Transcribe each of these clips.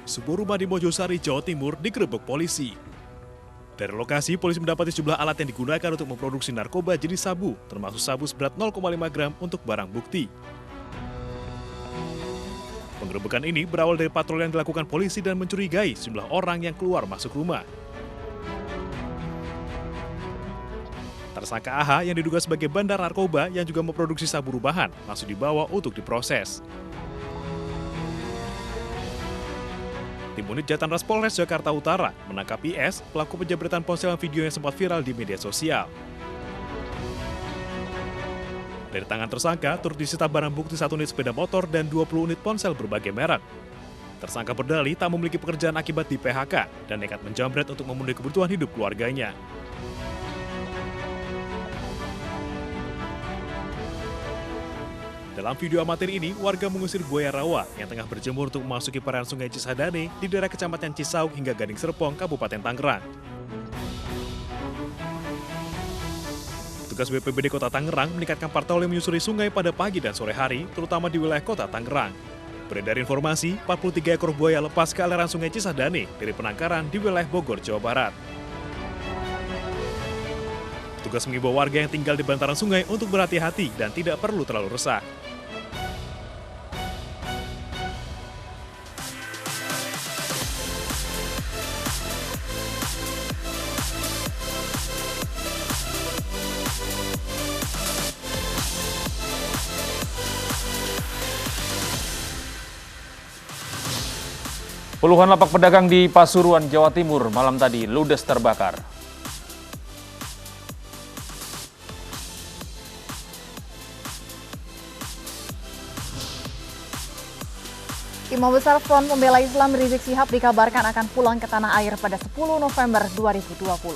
sebuah rumah di Mojosari, Jawa Timur digerebek polisi. Dari lokasi, polisi mendapati sejumlah alat yang digunakan untuk memproduksi narkoba jenis sabu, termasuk sabu seberat 0,5 gram untuk barang bukti. Penggerebekan ini berawal dari patroli yang dilakukan polisi dan mencurigai sejumlah orang yang keluar masuk rumah. Tersangka AH yang diduga sebagai bandar narkoba yang juga memproduksi sabu rubahan langsung dibawa untuk diproses. Tim unit Jatanras Polres Jakarta Utara menangkap IS, pelaku penjabretan ponsel yang video yang sempat viral di media sosial. Dari tangan tersangka, turut disita barang bukti 1 unit sepeda motor dan 20 unit ponsel berbagai merek. Tersangka berdalih tak memiliki pekerjaan akibat di PHK dan nekat menjamret untuk memenuhi kebutuhan hidup keluarganya. Dalam video amatir ini, warga mengusir buaya rawa yang tengah berjemur untuk memasuki perairan Sungai Cisadane di daerah Kecamatan Cisauk hingga Gading Serpong, Kabupaten Tangerang. Tugas BPBD Kota Tangerang meningkatkan patroli menyusuri sungai pada pagi dan sore hari, terutama di wilayah Kota Tangerang. Beredar informasi, 43 ekor buaya lepas ke aliran Sungai Cisadane dari penangkaran di wilayah Bogor, Jawa Barat. Tugas mengimbau warga yang tinggal di bantaran sungai untuk berhati-hati dan tidak perlu terlalu resah. Puluhan lapak pedagang di Pasuruan, Jawa Timur malam tadi ludes terbakar. Imam Besar Front Pembela Islam Rizik Syihab dikabarkan akan pulang ke tanah air pada 10 November 2020.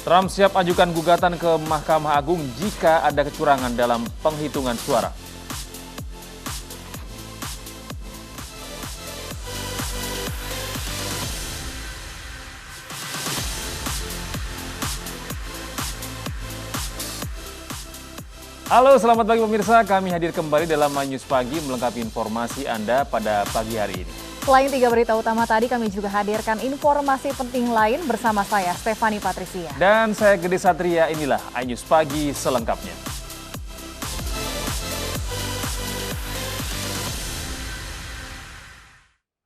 Trump siap ajukan gugatan ke Mahkamah Agung jika ada kecurangan dalam penghitungan suara. Halo, selamat pagi pemirsa. Kami hadir kembali dalam MyNews Pagi melengkapi informasi Anda pada pagi hari ini. Selain 3 berita utama tadi, kami juga hadirkan informasi penting lain bersama saya, Stefani Patricia. Dan saya Gede Satria, inilah MyNews Pagi selengkapnya.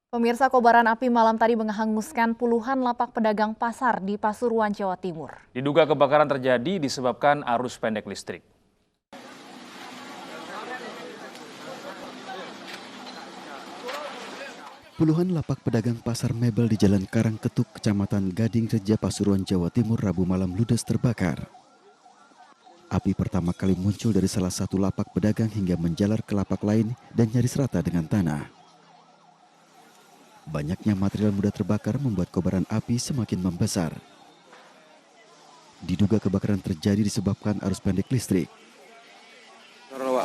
Pemirsa, kobaran api malam tadi menghanguskan puluhan lapak pedagang pasar di Pasuruan, Jawa Timur. Diduga kebakaran terjadi disebabkan arus pendek listrik. Puluhan lapak pedagang pasar mebel di Jalan Karangketuk, Kecamatan Gading Reja, Pasuruan, Jawa Timur, Rabu malam ludes terbakar. Api pertama kali muncul dari salah satu lapak pedagang hingga menjalar ke lapak lain dan nyaris rata dengan tanah. Banyaknya material mudah terbakar membuat kobaran api semakin membesar. Diduga kebakaran terjadi disebabkan arus pendek listrik.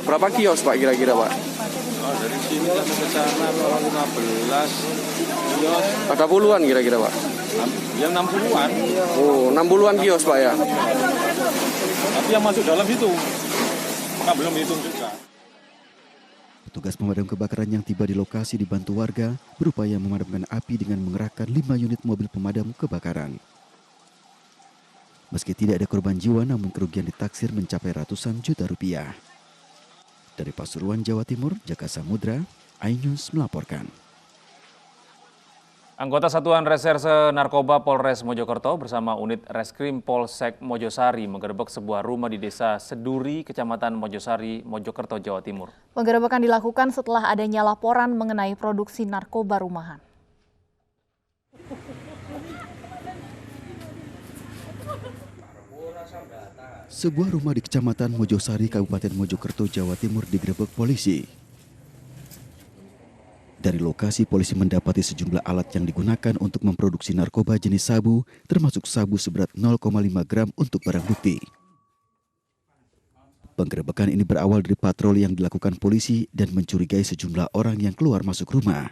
Berapa kios Pak kira-kira Pak? Dari sini sampai ke sana 15 kios. Ada puluhan kira-kira Pak? Yang 60-an. Oh, 60-an kios Pak ya? Tapi yang masuk dalam itu, kita belum hitung juga. Petugas pemadam kebakaran yang tiba di lokasi dibantu warga berupaya memadamkan api dengan mengerahkan 5 unit mobil pemadam kebakaran. Meski tidak ada korban jiwa, namun kerugian ditaksir mencapai ratusan juta rupiah. Dari Pasuruan, Jawa Timur, Jaka Samudra, iNews melaporkan. Anggota Satuan Reserse Narkoba Polres Mojokerto bersama unit Reskrim Polsek Mojosari menggerebek sebuah rumah di Desa Seduri, Kecamatan Mojosari, Mojokerto, Jawa Timur. Penggerebekan dilakukan setelah adanya laporan mengenai produksi narkoba rumahan. Sebuah rumah di Kecamatan Mojosari, Kabupaten Mojokerto, Jawa Timur digerebek polisi. Dari lokasi, polisi mendapati sejumlah alat yang digunakan untuk memproduksi narkoba jenis sabu, termasuk sabu seberat 0,5 gram untuk barang bukti. Penggerebekan ini berawal dari patroli yang dilakukan polisi dan mencurigai sejumlah orang yang keluar masuk rumah.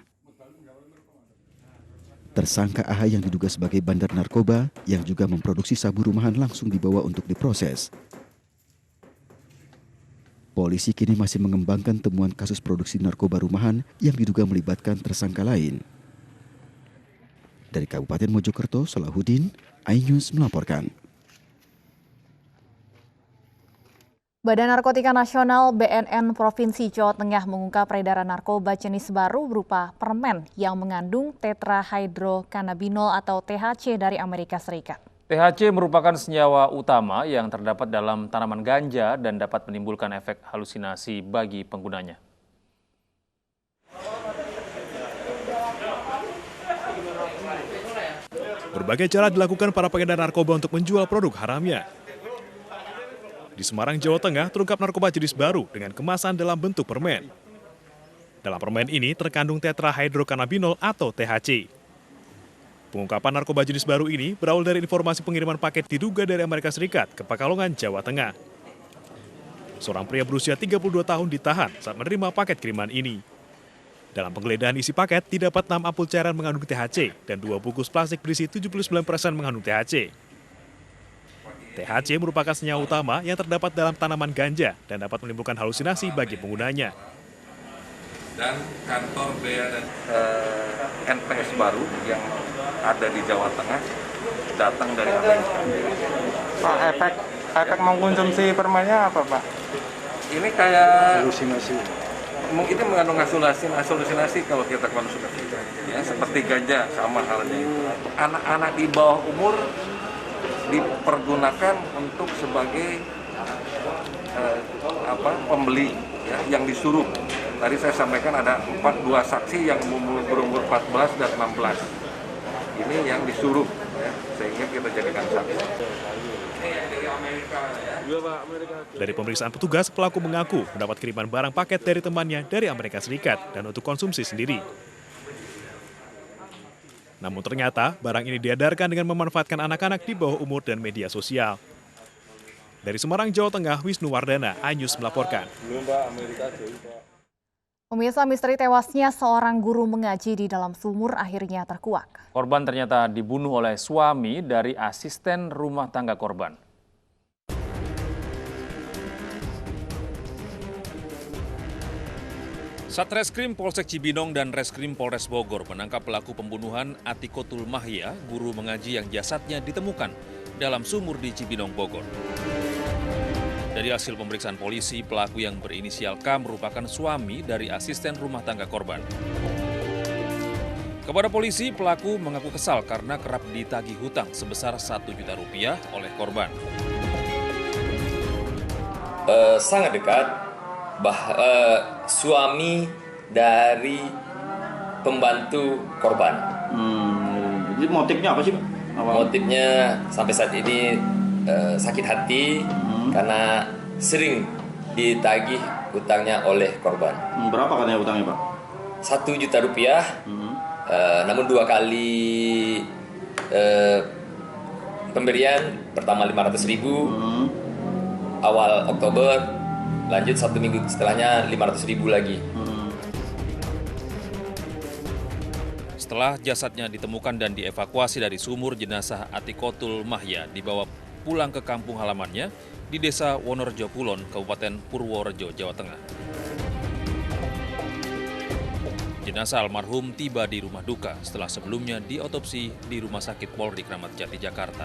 Tersangka AH yang diduga sebagai bandar narkoba yang juga memproduksi sabu rumahan langsung dibawa untuk diproses. Polisi kini masih mengembangkan temuan kasus produksi narkoba rumahan yang diduga melibatkan tersangka lain. Dari Kabupaten Mojokerto, Salahuddin, iNews melaporkan. Badan Narkotika Nasional BNN Provinsi Jawa Tengah mengungkap peredaran narkoba jenis baru berupa permen yang mengandung tetrahydrocannabinol atau THC dari Amerika Serikat. THC merupakan senyawa utama yang terdapat dalam tanaman ganja dan dapat menimbulkan efek halusinasi bagi penggunanya. Berbagai cara dilakukan para pengedar narkoba untuk menjual produk haramnya. Di Semarang, Jawa Tengah, terungkap narkoba jenis baru dengan kemasan dalam bentuk permen. Dalam permen ini terkandung tetrahydrocannabinol atau THC. Pengungkapan narkoba jenis baru ini berawal dari informasi pengiriman paket diduga dari Amerika Serikat ke Pekalongan, Jawa Tengah. Seorang pria berusia 32 tahun ditahan saat menerima paket kiriman ini. Dalam penggeledahan isi paket, didapat 6 ampul cairan mengandung THC dan 2 bungkus plastik berisi 79% mengandung THC. THC merupakan senyawa utama yang terdapat dalam tanaman ganja dan dapat menimbulkan halusinasi bagi penggunanya. Dan kantor bea dan NPS baru yang ada di Jawa Tengah datang dari Amerika. Pak, efek mengkonsumsi permennya apa, Pak? Ini kayak halusinasi. Mungkin mengandung halusinasi kalau kita konsumsi. Ya, seperti ganja sama halnya itu. Anak-anak di bawah umur dipergunakan untuk sebagai pembeli ya, yang disuruh. Tadi saya sampaikan ada 2 saksi yang berumur 14 dan 16. Ini yang disuruh ya, sehingga kita jadikan saksi. Dari pemeriksaan petugas, pelaku mengaku mendapat kiriman barang paket dari temannya dari Amerika Serikat dan untuk konsumsi sendiri. Namun ternyata barang ini diedarkan dengan memanfaatkan anak-anak di bawah umur dan media sosial. Dari Semarang, Jawa Tengah, Wisnu Wardana, iNews melaporkan. Pemirsa, misteri tewasnya seorang guru mengaji di dalam sumur akhirnya terkuak. Korban ternyata dibunuh oleh suami dari asisten rumah tangga korban. Satreskrim Polsek Cibinong dan Reskrim Polres Bogor menangkap pelaku pembunuhan Atikotul Mahya, guru mengaji yang jasadnya ditemukan dalam sumur di Cibinong, Bogor. Dari hasil pemeriksaan polisi, pelaku yang berinisial K merupakan suami dari asisten rumah tangga korban. Kepada polisi, pelaku mengaku kesal karena kerap ditagih hutang sebesar Rp1 juta oleh korban. Sangat dekat, suami dari pembantu korban. Jadi motifnya apa sih, Pak? Motifnya sampai saat ini sakit hati karena sering ditagih hutangnya oleh korban. Berapa katanya hutangnya, Pak? Rp1 juta. Namun 2 kali pemberian, pertama 500.000 awal Oktober, lanjut 1 minggu setelahnya 500.000 lagi. Setelah jasadnya ditemukan dan dievakuasi dari sumur, jenazah Atikotul Mahya dibawa pulang ke kampung halamannya di Desa Wonorejo Kulon, Kabupaten Purworejo, Jawa Tengah. Jenazah almarhum tiba di rumah duka setelah sebelumnya diotopsi di Rumah Sakit Polri Kramat Jati, Jakarta.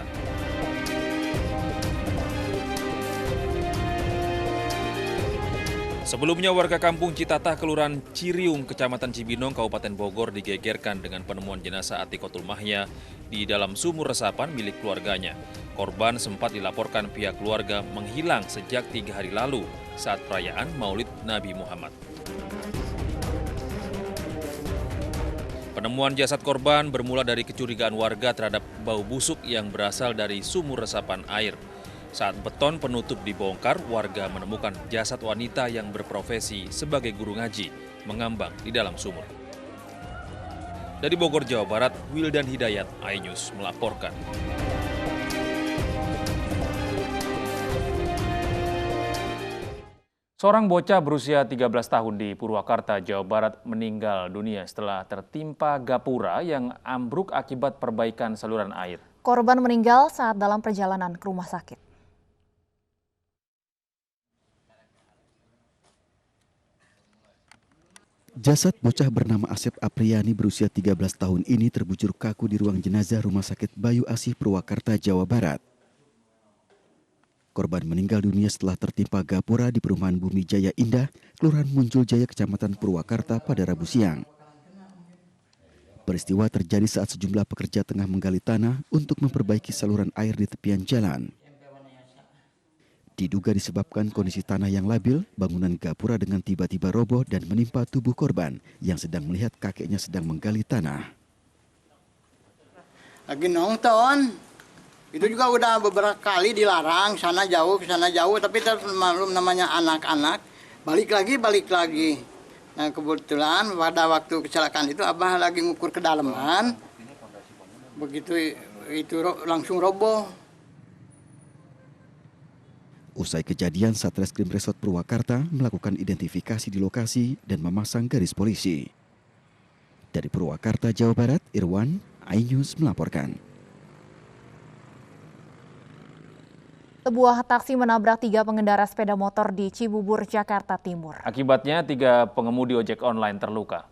Sebelumnya warga kampung Citatah, Kelurahan Ciriung, Kecamatan Cibinong, Kabupaten Bogor digegerkan dengan penemuan jenazah Atikotul Mahya di dalam sumur resapan milik keluarganya. Korban sempat dilaporkan pihak keluarga menghilang sejak 3 hari lalu saat perayaan Maulid Nabi Muhammad. Penemuan jasad korban bermula dari kecurigaan warga terhadap bau busuk yang berasal dari sumur resapan air. Saat beton penutup dibongkar, warga menemukan jasad wanita yang berprofesi sebagai guru ngaji mengambang di dalam sumur. Dari Bogor, Jawa Barat, Wildan Hidayat, iNews melaporkan. Seorang bocah berusia 13 tahun di Purwakarta, Jawa Barat meninggal dunia setelah tertimpa gapura yang ambruk akibat perbaikan saluran air. Korban meninggal saat dalam perjalanan ke rumah sakit. Jasad bocah bernama Asep Apriyani berusia 13 tahun ini terbujur kaku di ruang jenazah Rumah Sakit Bayu Asih Purwakarta, Jawa Barat. Korban meninggal dunia setelah tertimpa gapura di perumahan Bumi Jaya Indah, Kelurahan Muncul Jaya, Kecamatan Purwakarta pada Rabu siang. Peristiwa terjadi saat sejumlah pekerja tengah menggali tanah untuk memperbaiki saluran air di tepian jalan. Diduga disebabkan kondisi tanah yang labil, bangunan gapura dengan tiba-tiba roboh dan menimpa tubuh korban yang sedang melihat kakeknya sedang menggali tanah. Lagi nonton, itu juga udah beberapa kali dilarang, sana jauh, tapi maklum namanya anak-anak, balik lagi. Nah kebetulan pada waktu kecelakaan itu Abah lagi ngukur kedalaman, begitu itu langsung roboh. Usai kejadian, Satreskrim Resort Purwakarta melakukan identifikasi di lokasi dan memasang garis polisi. Dari Purwakarta, Jawa Barat, Irwan, iNews melaporkan. Sebuah taksi menabrak 3 pengendara sepeda motor di Cibubur, Jakarta Timur. Akibatnya 3 pengemudi ojek online terluka.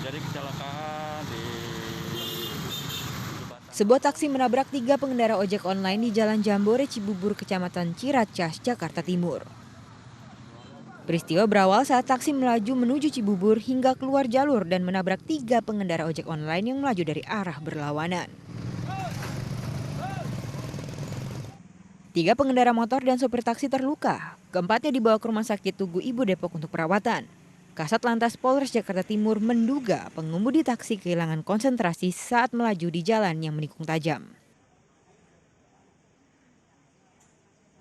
Jadi kecelakaan di Sebuah taksi menabrak 3 pengendara ojek online di Jalan Jambore Cibubur, Kecamatan Ciracas, Jakarta Timur. Peristiwa berawal saat taksi melaju menuju Cibubur hingga keluar jalur dan menabrak 3 pengendara ojek online yang melaju dari arah berlawanan. 3 pengendara motor dan sopir taksi terluka. Keempatnya dibawa ke Rumah Sakit Tugu Ibu Depok untuk perawatan. Kasat Lantas Polres Jakarta Timur menduga pengemudi taksi kehilangan konsentrasi saat melaju di jalan yang menikung tajam.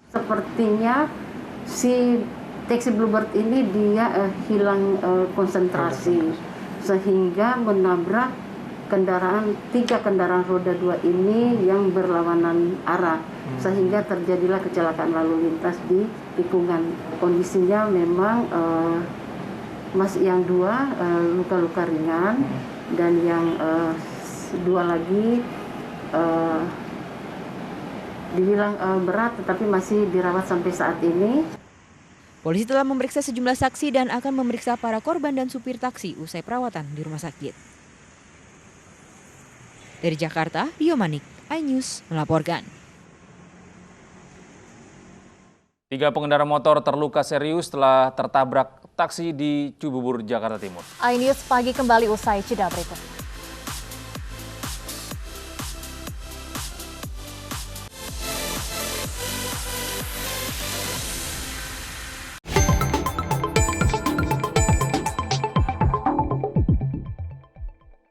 Sepertinya si taksi Bluebird ini dia hilang konsentrasi sehingga menabrak kendaraan 3 kendaraan roda 2 ini yang berlawanan arah sehingga terjadilah kecelakaan lalu lintas di tikungan. Kondisinya memang masih yang 2 luka-luka ringan dan yang 2 lagi dibilang berat tetapi masih dirawat sampai saat ini. Polisi telah memeriksa sejumlah saksi dan akan memeriksa para korban dan supir taksi usai perawatan di rumah sakit. Dari Jakarta, Rio Manik, iNews melaporkan. 3 pengendara motor terluka serius setelah tertabrak taksi di Cibubur, Jakarta Timur. iNews Pagi kembali usai jeda berikut.